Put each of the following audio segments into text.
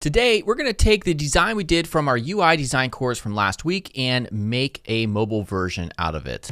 Today, we're going to take the design we did from our UI design course from last week and make a mobile version out of it.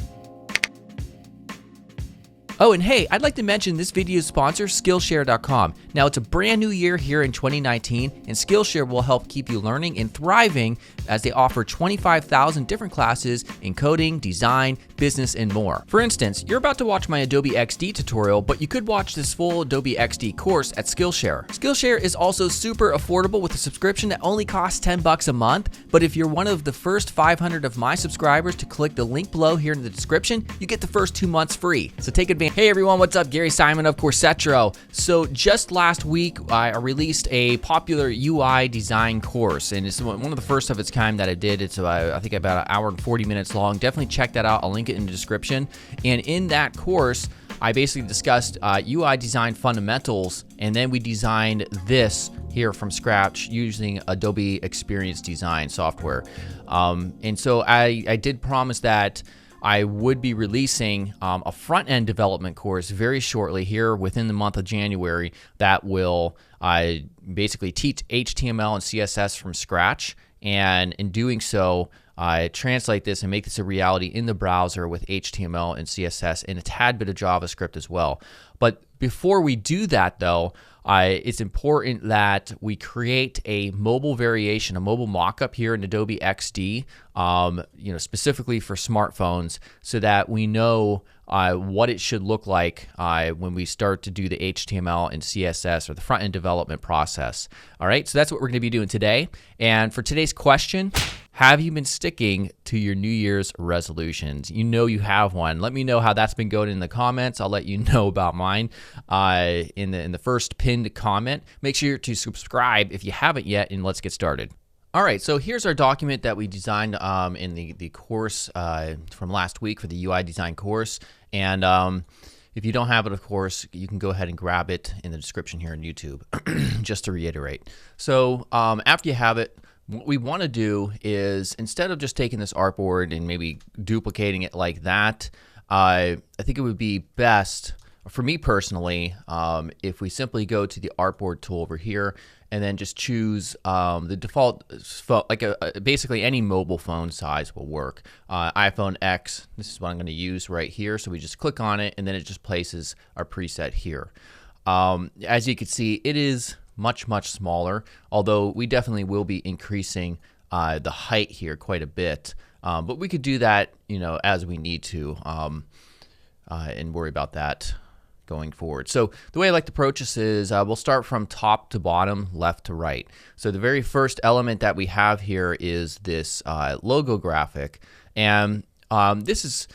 Oh, and hey, I'd like to mention this video's sponsor, Skillshare.com. Now, it's a brand new year here in 2019, and Skillshare will help keep you learning and thriving as they offer 25,000 different classes in coding, design, business, and more. For instance, you're about to watch my Adobe XD tutorial, but you could watch this full Adobe XD course at Skillshare. Skillshare is also super affordable with a subscription that only costs $10 a month, but if you're one of the first 500 of my subscribers to click the link below here in the description, you get the first 2 months free. So take advantage. Hey everyone, what's up? Gary Simon of Coursetro. So just last week, I released a popular UI design course, and it's one of the first of its kind that I did. It's I think about 1 hour and 40 minutes long. Definitely check that out. I'll link it in the description. And in that course, I basically discussed UI design fundamentals, and then we designed this here from scratch using Adobe Experience Design software. And so I did promise that I would be releasing a front-end development course very shortly here within the month of January that will basically teach HTML and CSS from scratch, and in doing so, translate this and make this a reality in the browser with HTML and CSS and a tad bit of JavaScript as well. But before we do that, though, it's important that we create a mobile variation, a mobile mockup here in Adobe XD, specifically for smartphones, so that we know what it should look like when we start to do the HTML and CSS or the front-end development process. All right, so that's what we're going to be doing today. And for today's question, have you been sticking to your New Year's resolutions? You know you have one. Let me know how that's been going in the comments. I'll let you know about mine in the first pinned comment. Make sure to subscribe if you haven't yet, and let's get started. All right, so here's our document that we designed in the course from last week for the UI design course. And if you don't have it, of course, you can go ahead and grab it in the description here on YouTube, just to reiterate. So after you have it, what we want to do is, instead of just taking this artboard and maybe duplicating it like that, I think it would be best, for me personally, if we simply go to the Artboard tool over here and then just choose the default, basically any mobile phone size will work. iPhone X, this is what I'm going to use right here. So we just click on it, and then it just places our preset here. As you can see, it is much smaller, although we definitely will be increasing the height here quite a bit. But we could do that, as we need to, and worry about that going forward. So the way I like to approach this is we'll start from top to bottom, left to right. So the very first element that we have here is this logo graphic, and this is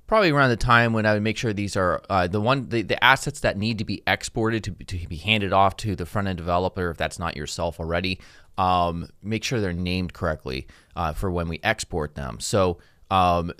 probably around the time when I would make sure these are the assets that need to be exported to be handed off to the front-end developer, if that's not yourself already. Make sure they're named correctly for when we export them. So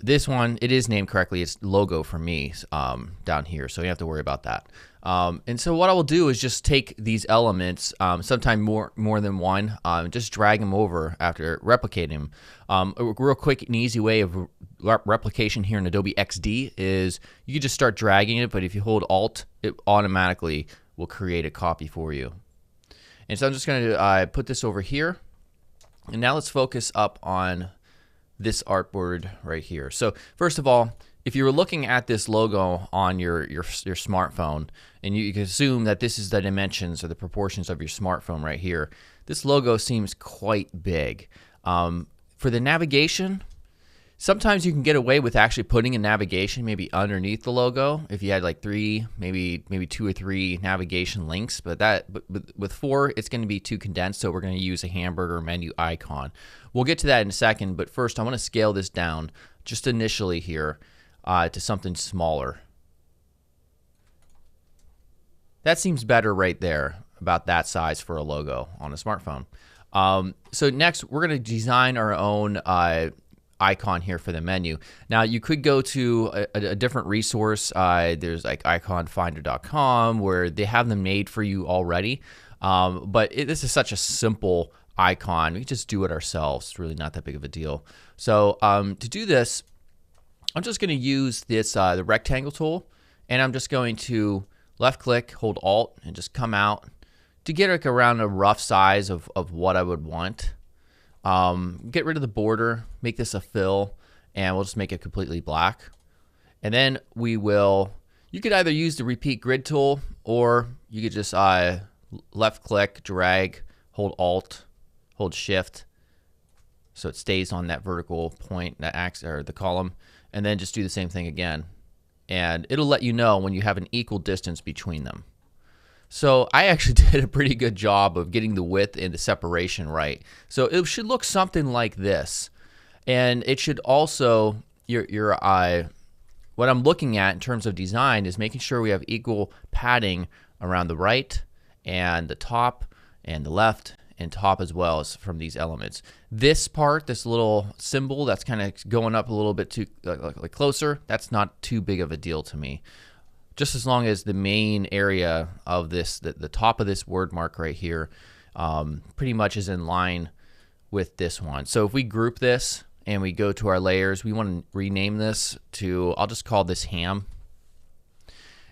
this one, it is named correctly. It's logo for me down here, so you don't have to worry about that. And so what I will do is just take these elements, sometimes more than one, just drag them over after replicating them. A real quick and easy way of replication here in Adobe XD is you can just start dragging it, but if you hold Alt, it automatically will create a copy for you. And so I'm just going to put this over here, and now let's focus up on this artboard right here. So first of all, if you were looking at this logo on your smartphone, and you can assume that this is the dimensions or the proportions of your smartphone right here, this logo seems quite big. For the navigation, sometimes you can get away with actually putting a navigation maybe underneath the logo if you had like maybe 2 or 3 navigation links, but with 4, it's going to be too condensed, so we're going to use a Hamburger Menu icon. We'll get to that in a second, but first I want to scale this down just initially here to something smaller. That seems better right there, about that size for a logo on a smartphone. So next, we're going to design our own icon here for the menu. Now you could go to a different resource. There's like iconfinder.com where they have them made for you already. But this is such a simple icon. We can just do it ourselves. It's really not that big of a deal. So to do this, I'm just going to use this the rectangle tool, and I'm just going to left click, hold Alt, and just come out to get like around a rough size of what I would want. Get rid of the border, make this a fill, and we'll just make it completely black. And then you could either use the repeat grid tool, or you could just left click, drag, hold Alt, hold Shift, so it stays on that vertical point, that axis or the column, and then just do the same thing again. And it'll let you know when you have an equal distance between them. So I actually did a pretty good job of getting the width and the separation right. So it should look something like this. And it should also, what I'm looking at in terms of design is making sure we have equal padding around the right and the top and the left and top as well as from these elements. This part, this little symbol that's kind of going up a little bit too like closer, that's not too big of a deal to me. Just as long as the main area of this, the top of this word mark right here, pretty much is in line with this one. So if we group this and we go to our layers, we want to rename this to, I'll just call this ham.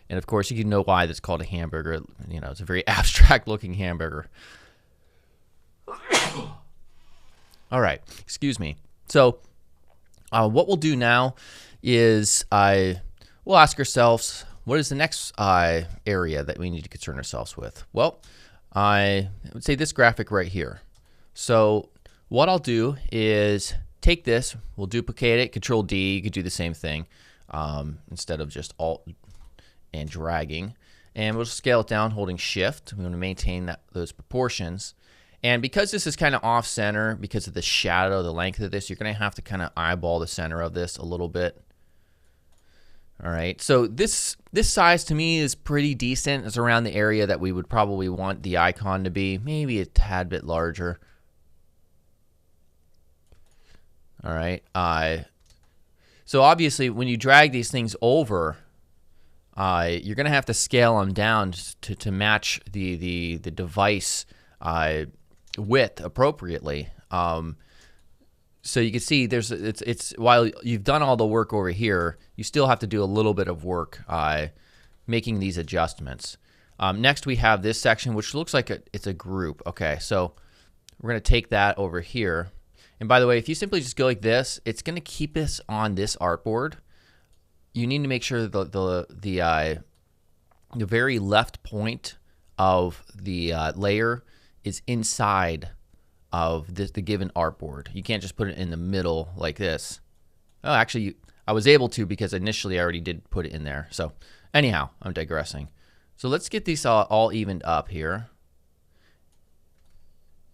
And of course, you can know why that's called a hamburger. You know, it's a very abstract looking hamburger. All right, excuse me. So what we'll do now is we'll ask ourselves, what is the next area that we need to concern ourselves with? Well, I would say this graphic right here. So what I'll do is take this, we'll duplicate it, Control D, you could do the same thing instead of just Alt and dragging. And we'll scale it down holding Shift. We want to maintain those proportions. And because this is kind of off center, because of the shadow, the length of this, you're going to have to kind of eyeball the center of this a little bit. All right, so this size to me is pretty decent. It's around the area that we would probably want the icon to be, maybe a tad bit larger. All right, so obviously when you drag these things over, you're going to have to scale them down to match the device width appropriately. So you can see it's while you've done all the work over here, you still have to do a little bit of work making these adjustments. Next we have this section, which looks like it's a group. Okay, so we're going to take that over here. And by the way, if you simply just go like this, it's going to keep us on this artboard. You need to make sure the very left point of the layer is inside of the given artboard. You can't just put it in the middle like this. Oh, actually, I was able to because initially I already did put it in there. So anyhow, I'm digressing. So let's get these all evened up here.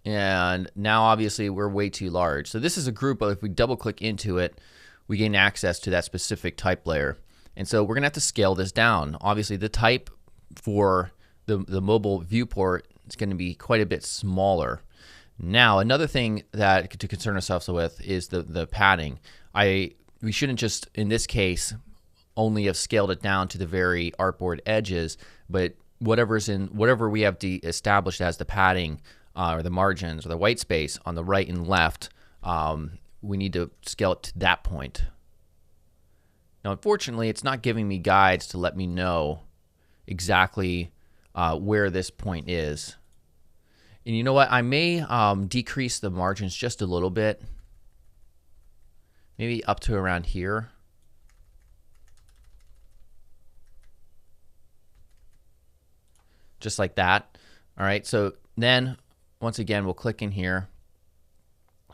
And now obviously we're way too large. So this is a group, but if we double click into it, we gain access to that specific type layer. And so we're gonna have to scale this down. Obviously the type for the mobile viewport is gonna be quite a bit smaller. Now, another thing that to concern ourselves with is the padding. We shouldn't just, in this case, only have scaled it down to the very artboard edges, but whatever we have established as the padding or the margins or the white space on the right and left, we need to scale it to that point. Now, unfortunately, it's not giving me guides to let me know exactly where this point is. And you know what? I may decrease the margins just a little bit. Maybe up to around here. Just like that. All right, so then once again, we'll click in here.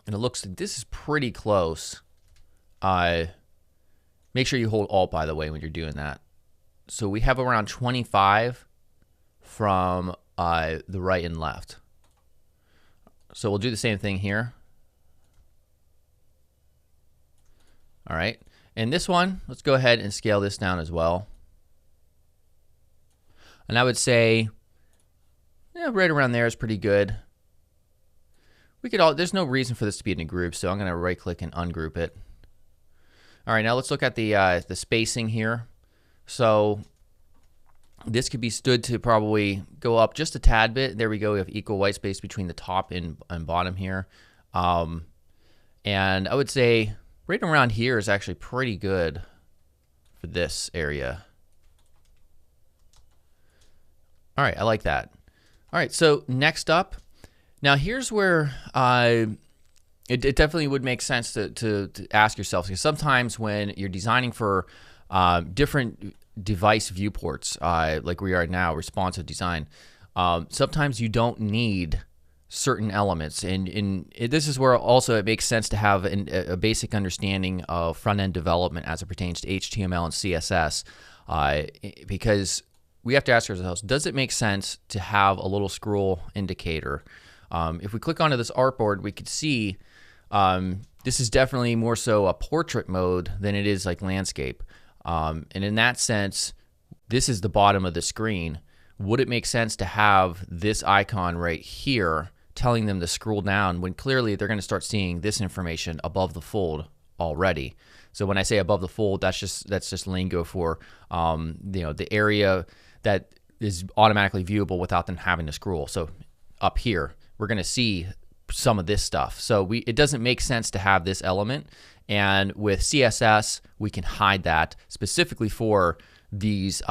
And it looks like this is pretty close. Make sure you hold Alt, by the way, when you're doing that. So we have around 25 from the right and left. So we'll do the same thing here. All right, and this one, let's go ahead and scale this down as well. And I would say, yeah, right around there is pretty good. There's no reason for this to be in a group, so I'm gonna right click and ungroup it. All right, now let's look at the spacing here. So this could be stood to probably go up just a tad bit. There we go, we have equal white space between the top and bottom here. And I would say right around here is actually pretty good for this area. All right, I like that. All right, so next up, now here's where it definitely would make sense to ask yourself, because sometimes when you're designing for different device viewports, like we are now, responsive design, sometimes you don't need certain elements, and this is where also it makes sense to have a basic understanding of front-end development as it pertains to HTML and CSS, because we have to ask ourselves, does it make sense to have a little scroll indicator? If we click onto this artboard, we could see this is definitely more so a portrait mode than it is like landscape. And in that sense, this is the bottom of the screen. Would it make sense to have this icon right here telling them to scroll down when clearly they're going to start seeing this information above the fold already? So when I say above the fold, that's just lingo for the area that is automatically viewable without them having to scroll. So up here, we're going to see some of this stuff. So it doesn't make sense to have this element. And with CSS, we can hide that specifically for these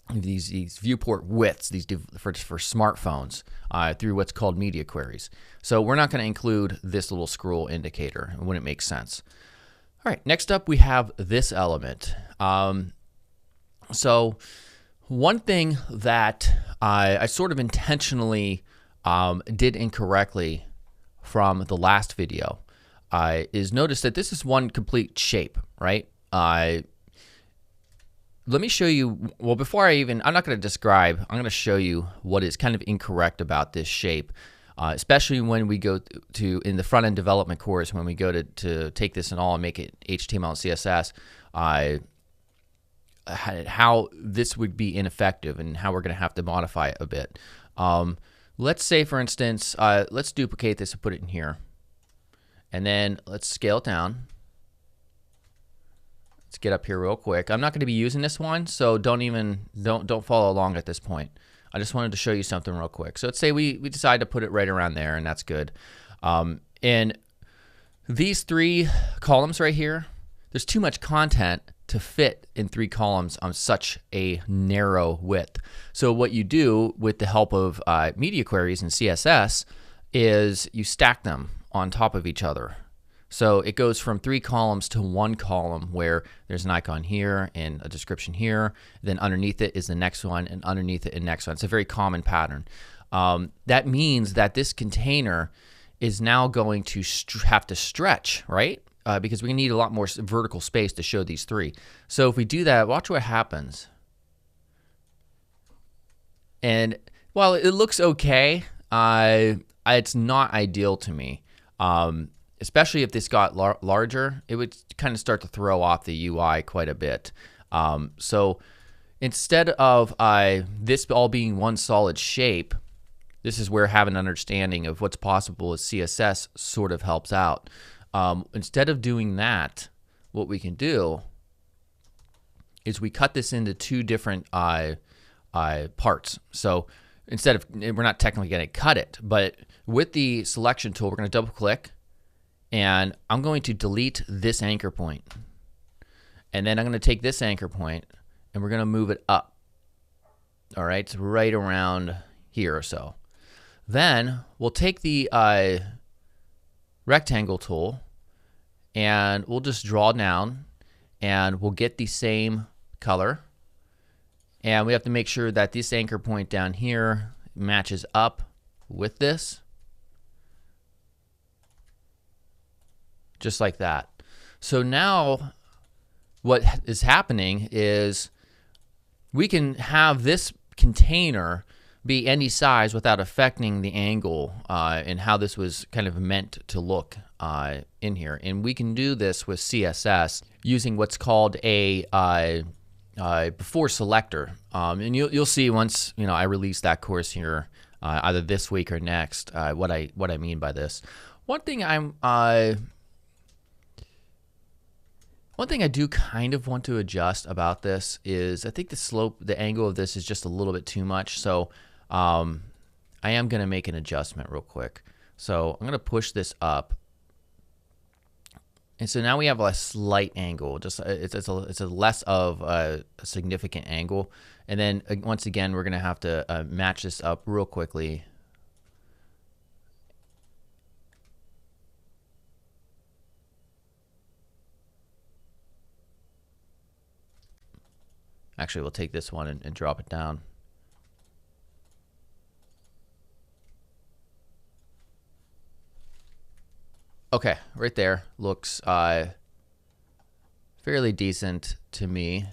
viewport widths, for smartphones, through what's called media queries. So we're not going to include this little scroll indicator. It wouldn't make sense. All right, next up we have this element. So one thing that I sort of intentionally did incorrectly from the last video is notice that this is one complete shape, right? Let me show you, well, before I'm not going to describe, I'm going to show you what is kind of incorrect about this shape, especially when we go to, in the front-end development course, when we go to take this and all and make it HTML and CSS, how this would be ineffective and how we're going to have to modify it a bit. Let's say, for instance, let's duplicate this and put it in here. And then let's scale it down. Let's get up here real quick. I'm not going to be using this one, so don't follow along at this point. I just wanted to show you something real quick. So let's say we decide to put it right around there, and that's good. And these 3 columns right here, there's too much content to fit in 3 columns on such a narrow width. So what you do with the help of media queries and CSS is you stack them on top of each other. So it goes from 3 columns to 1 column where there's an icon here and a description here. Then underneath it is the next one, and underneath it the next one. It's a very common pattern. That means that this container is now going to have to stretch, right? Because we need a lot more vertical space to show these 3. So if we do that, watch what happens. And while it looks okay, it's not ideal to me. Especially if this got larger, it would kind of start to throw off the UI quite a bit. So instead of this all being one solid shape, this is where having an understanding of what's possible with CSS sort of helps out. Instead of doing that, what we can do is we cut this into 2 different parts. So instead of, we're not technically going to cut it, but with the selection tool, we're going to double click, and I'm going to delete this anchor point. And then I'm going to take this anchor point and we're going to move it up. All right, it's right around here or so. Then we'll take the rectangle tool and we'll just draw down, and we'll get the same color. And we have to make sure that this anchor point down here matches up with this. Just like that. So now what is happening is we can have this container be any size without affecting the angle and how this was kind of meant to look in here. And we can do this with CSS using what's called a before selector. And you'll see once I release that course here, either this week or next, what I mean by this. One thing I do kind of want to adjust about this is I think the angle of this is just a little bit too much. So I am going to make an adjustment real quick. So I'm going to push this up, And so now we have a slight angle. Just it's a less of a significant angle. And then once again, we're going to have to match this up real quickly. Actually, we'll take this one and drop it down. Okay, right there looks fairly decent to me.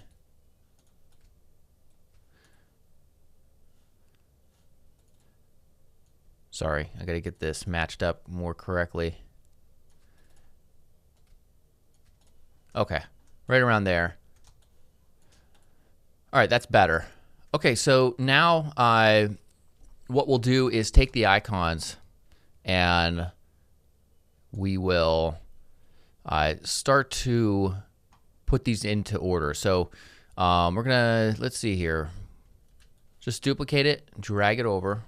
Sorry, I gotta get this matched up more correctly. Okay, right around there. All right, that's better. Okay, so now what we'll do is take the icons and we will start to put these into order. So we're gonna, let's see here, just duplicate it, drag it over.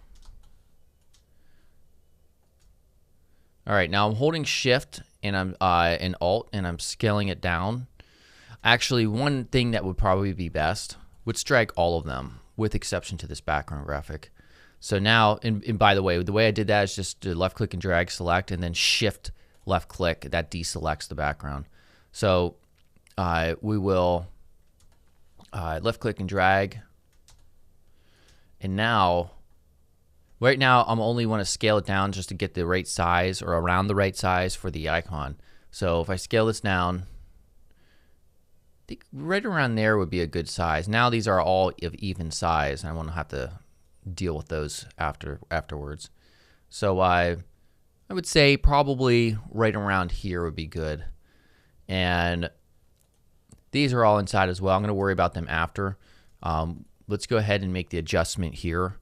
All right, now I'm holding Shift and I'm and Alt and I'm scaling it down. Actually, one thing that would probably be best, let's drag all of them with exception to this background graphic. So now, and by the way I did that is just to left click and drag, select, and then Shift left click, that deselects the background. So we will left click and drag. And now, right now I'm only want to scale it down just to get the right size or around the right size for the icon. So if I scale this down, I think right around there would be a good size. Now these are all of even size, and I won't have to deal with those afterwards. So I would say probably right around here would be good. And these are all inside as well. I'm going to worry about them after. Let's go ahead and make the adjustment here.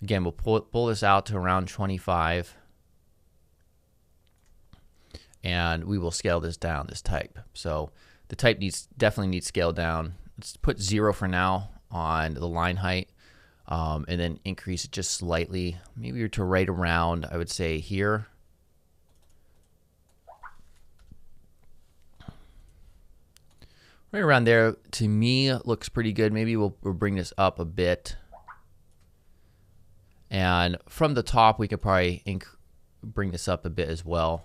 Again, we'll pull this out to around 25. And we will scale this down, this type. So the type definitely needs scaled down. Let's put 0 for now on the line height. And then increase it just slightly, maybe to right around, I would say here. Right around there, to me, looks pretty good. Maybe we'll bring this up a bit. And from the top, we could probably bring this up a bit as well.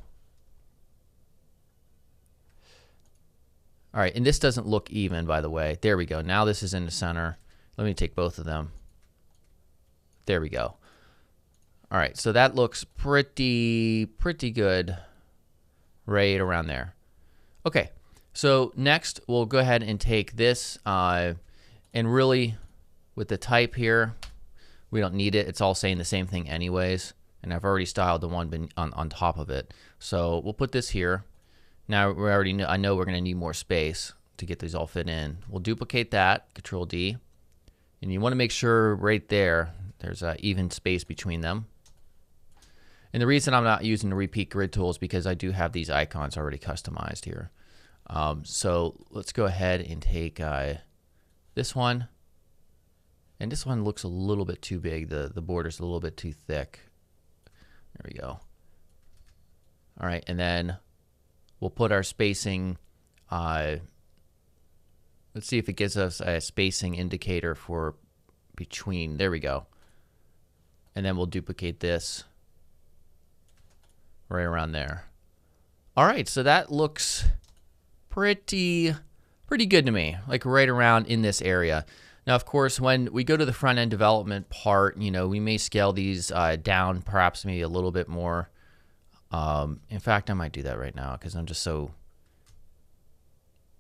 All right, and this doesn't look even, by the way. There we go. Now this is in the center. Let me take both of them. There we go. All right, so that looks pretty good right around there. Okay, so next we'll go ahead and take this and really with the type here, we don't need it. It's all saying the same thing anyways, and I've already styled the one on top of it. So we'll put this here. Now we already know, I know we're going to need more space to get these all fit in. We'll duplicate that, Control D, and you want to make sure right there there's even space between them. And the reason I'm not using the repeat grid tool is because I do have these icons already customized here. So let's go ahead and take this one. And this one looks a little bit too big. The border's a little bit too thick. There we go. All right, and then we'll put our spacing. Let's see if it gives us a spacing indicator for between. There we go. And then we'll duplicate this right around there. All right, so that looks pretty good to me, like right around in this area. Now, of course, when we go to the front end development part, you know, we may scale these down, perhaps maybe a little bit more. In fact, I might do that right now because I'm just so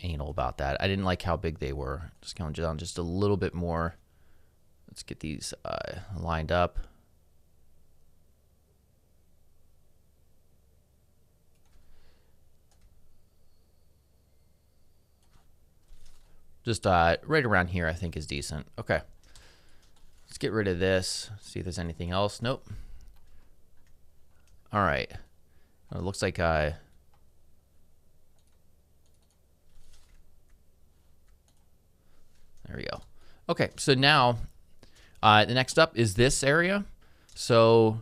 anal about that. I didn't like how big they were. Just going down just a little bit more. Let's get these lined up. Just right around here I think is decent. Okay. Let's get rid of this. See if there's anything else. Nope. All right. It looks like there we go. Okay, so now the next up is this area. So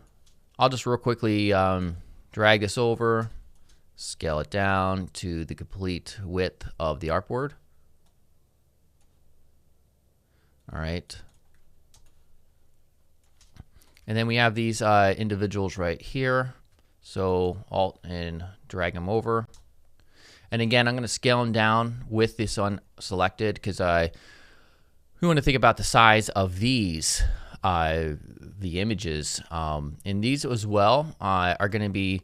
I'll just real quickly drag this over Scale it down to the complete width of the artboard. All right. And then we have these individuals right here. So Alt and drag them over. And again, I'm going to scale them down with this unselected because we want to think about the size of these, the images. And these as well are going to be,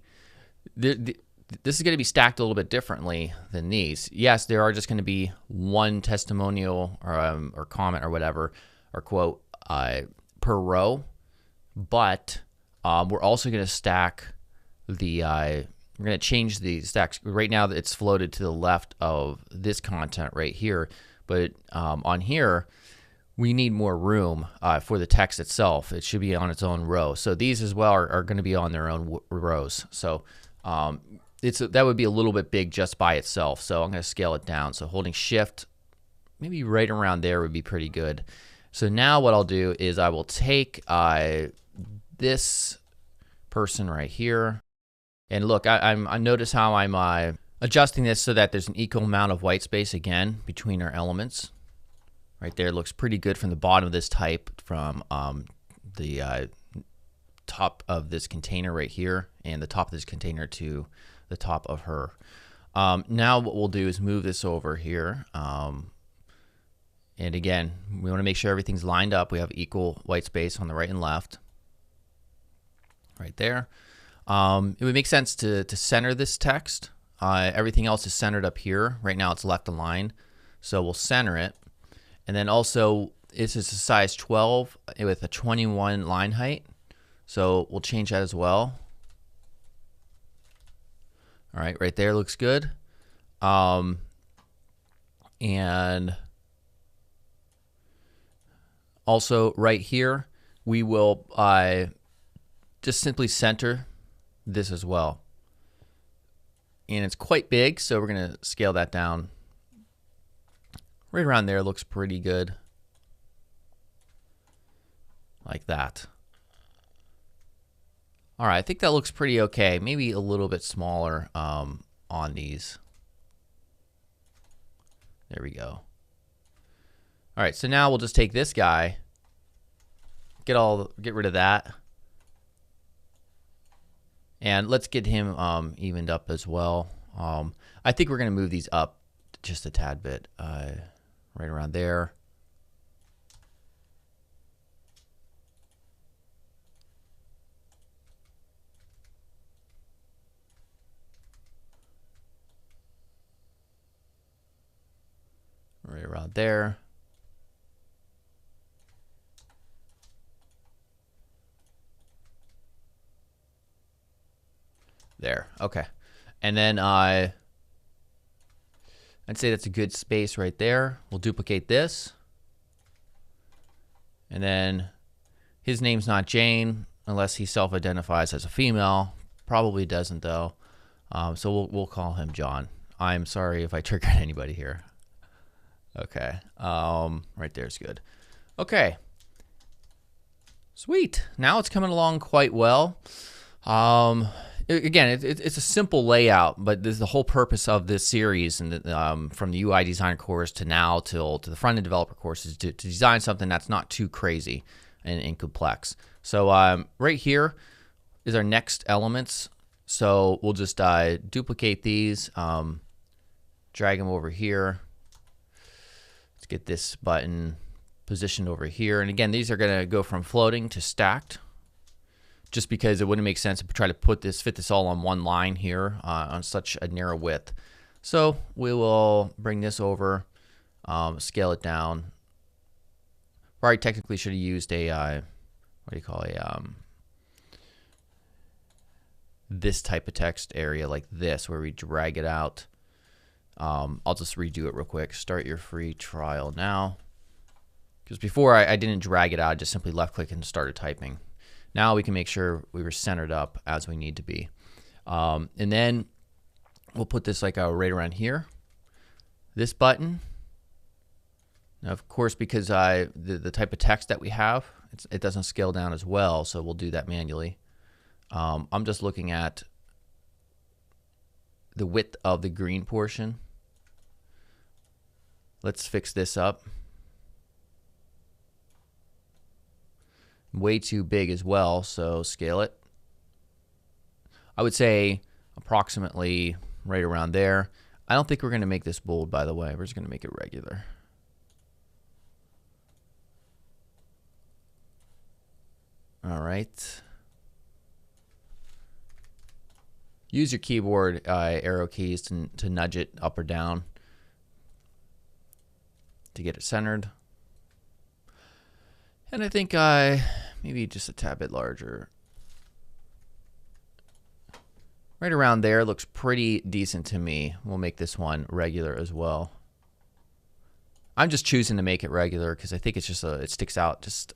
this is going to be stacked a little bit differently than these. Yes, there are just going to be one testimonial or comment or whatever, or quote per row. But we're also going to stack the, we're going to change the stacks. Right now it's floated to the left of this content right here. But on here, we need more room for the text itself. It should be on its own row. So these as well are going to be on their own rows. So that would be a little bit big just by itself. So I'm going to scale it down. So holding Shift, maybe right around there would be pretty good. So now what I'll do is I will take this person right here, and look, I notice how I'm adjusting this so that there's an equal amount of white space again between our elements. Right there, looks pretty good from the bottom of this type, from the top of this container right here, and the top of this container to the top of her. Now what we'll do is move this over here. And again, we want to make sure everything's lined up. We have equal white space on the right and left. Right there. It would make sense to center this text. Everything else is centered up here. Right now it's left aligned. So we'll center it. And then also, this is a size 12 with a 21 line height. So we'll change that as well. All right, right there looks good. And also right here, we will just simply center this as well. And it's quite big, so we're going to scale that down. Right around there looks pretty good. Like that. All right, I think that looks pretty okay. Maybe a little bit smaller on these. There we go. All right, so now we'll just take this guy, get rid of that, and let's get him evened up as well. I think we're going to move these up just a tad bit, right around there. Right around there. There, okay. And then I'd say that's a good space right there. We'll duplicate this. And then his name's not Jane unless he self-identifies as a female. Probably doesn't though. So we'll call him John. I'm sorry if I triggered anybody here. Okay, right there's good. Okay, sweet. Now it's coming along quite well. Again, it's a simple layout, but this is the whole purpose of this series, and from the UI design course to now to the front-end developer course, is to design something that's not too crazy and complex. So right here is our next elements. So we'll just duplicate these, drag them over here. Let's get this button positioned over here. And again, these are going to go from floating to stacked, just because it wouldn't make sense to try to fit this all on one line here on such a narrow width. So we will bring this over, scale it down. Probably technically should have used a, what do you call this type of text area like this, where we drag it out. I'll just redo it real quick. Start your free trial now. Because before I didn't drag it out, I just simply left click and started typing. Now we can make sure we were centered up as we need to be. And then we'll put this like right around here. This button. Now, of course, because the type of text that we have, it doesn't scale down as well, so we'll do that manually. I'm just looking at the width of the green portion. Let's fix this up. Way too big as well, so scale it. I would say approximately right around there. I don't think we're going to make this bold, by the way. We're just going to make it regular. All right. Use your keyboard arrow keys to nudge it up or down to get it centered. And I think maybe just a tad bit larger. Right around there looks pretty decent to me. We'll make this one regular as well. I'm just choosing to make it regular because I think it's just it sticks out just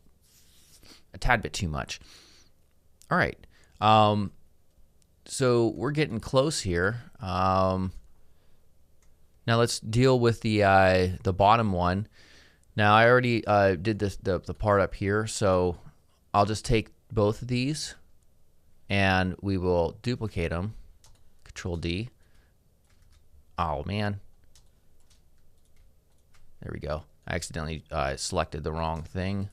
a tad bit too much. All right. So we're getting close here. Now let's deal with the bottom one. Now I already did the part up here, so I'll just take both of these and we will duplicate them. Control D. Oh man. There we go. I accidentally selected the wrong thing.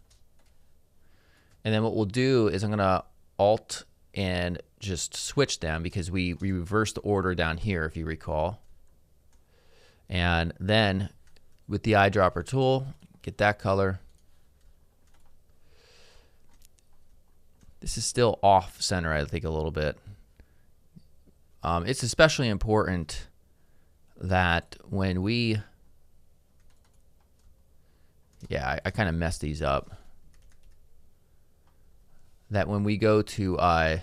And then what we'll do is I'm gonna Alt and just switch them because we reversed the order down here, if you recall. And then with the eyedropper tool, get that color. This is still off center, I think, a little bit. It's especially important that when we, I kind of messed these up. That when we go to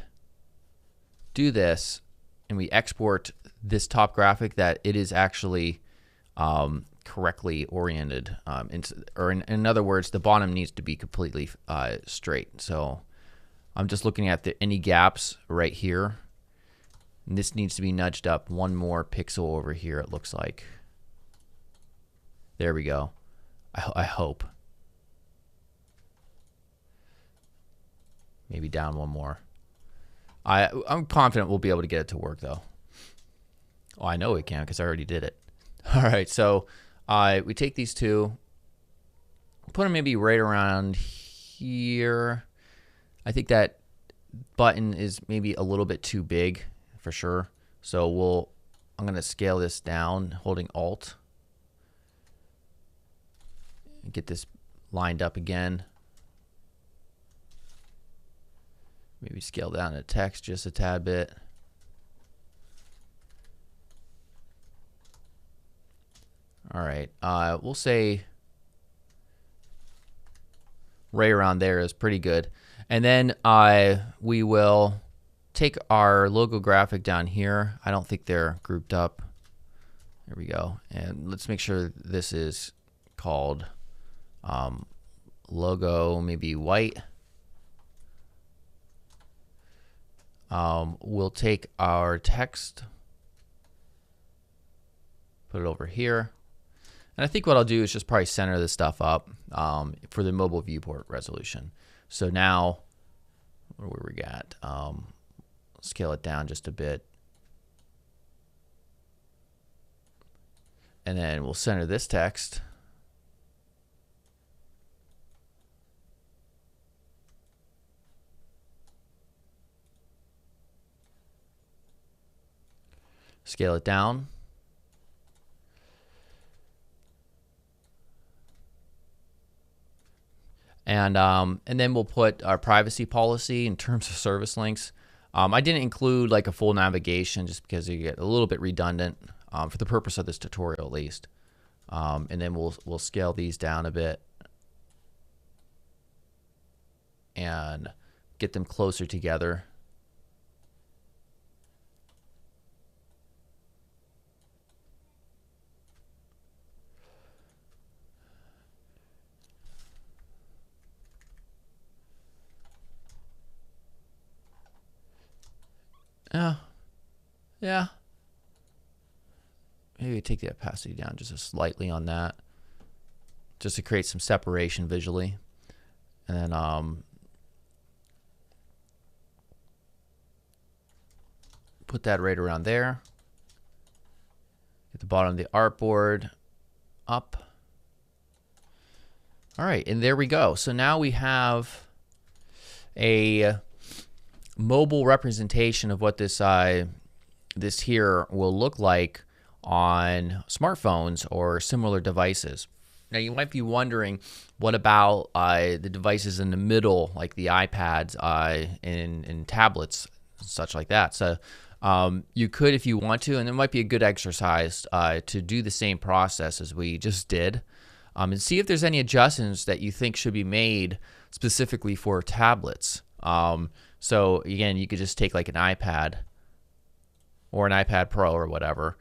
do this and we export this top graphic, that it is actually correctly oriented. In other words, the bottom needs to be completely straight. So I'm just looking at any gaps right here. And this needs to be nudged up one more pixel over here, it looks like. There we go. I hope. Maybe down one more. I'm confident we'll be able to get it to work, though. Oh, I know we can because I already did it. All right, so we take these two, put them maybe right around here. I think that button is maybe a little bit too big for sure. So I'm going to scale this down, holding Alt. Get this lined up again. Maybe scale down the text just a tad bit. All right, we'll say right around there is pretty good. And then we will take our logo graphic down here. I don't think they're grouped up. There we go. And let's make sure this is called logo, maybe white. We'll take our text, put it over here. And I think what I'll do is just probably center this stuff up for the mobile viewport resolution. So now, where we got, scale it down just a bit. And then we'll center this text. Scale it down. And then we'll put our privacy policy in terms of service links. I didn't include like a full navigation just because you get a little bit redundant for the purpose of this tutorial at least. And then we'll scale these down a bit and get them closer together. Yeah. Maybe take the opacity down just slightly on that, just to create some separation visually. And then put that right around there. at the bottom of the artboard, up. All right, and there we go. So now we have a mobile representation of what this this here will look like on smartphones or similar devices. Now you might be wondering, what about the devices in the middle, like the iPads and tablets, such like that? So you could, if you want to, and it might be a good exercise to do the same process as we just did, and see if there's any adjustments that you think should be made specifically for tablets. So again, you could just take like an iPad or an iPad Pro or whatever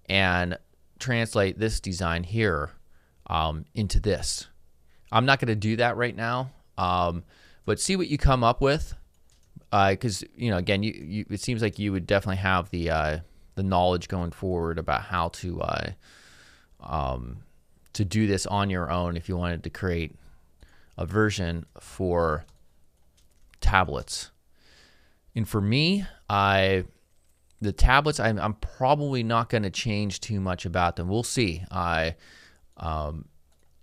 and translate this design here into this. I'm not going to do that right now, but see what you come up with, because again, it seems like you would definitely have the knowledge going forward about how to do this on your own if you wanted to create a version for tablets. And for me, the tablets, I'm probably not going to change too much about them. We'll see.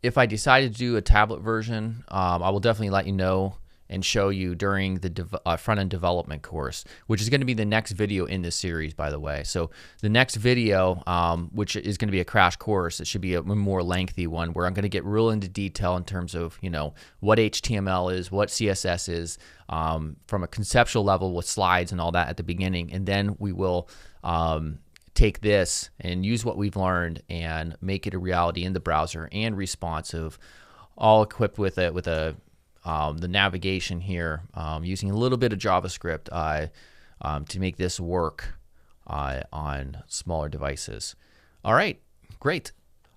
If I decide to do a tablet version, I will definitely let you know and show you during the front-end development course, which is going to be the next video in this series, by the way. So the next video, which is going to be a crash course, it should be a more lengthy one where I'm going to get real into detail in terms of, what HTML is, what CSS is, from a conceptual level with slides and all that at the beginning. And then we will take this and use what we've learned and make it a reality in the browser and responsive, all equipped with the navigation here, using a little bit of JavaScript to make this work on smaller devices. All right, great.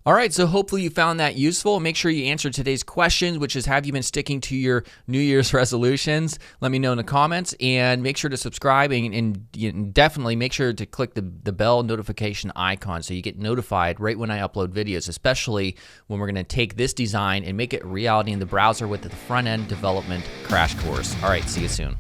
All right, so hopefully you found that useful. Make sure you answer today's question, which is, have you been sticking to your New Year's resolutions? Let me know in the comments, and make sure to subscribe, and definitely make sure to click the bell notification icon so you get notified right when I upload videos, especially when we're gonna take this design and make it a reality in the browser with the front-end development crash course. All right, see you soon.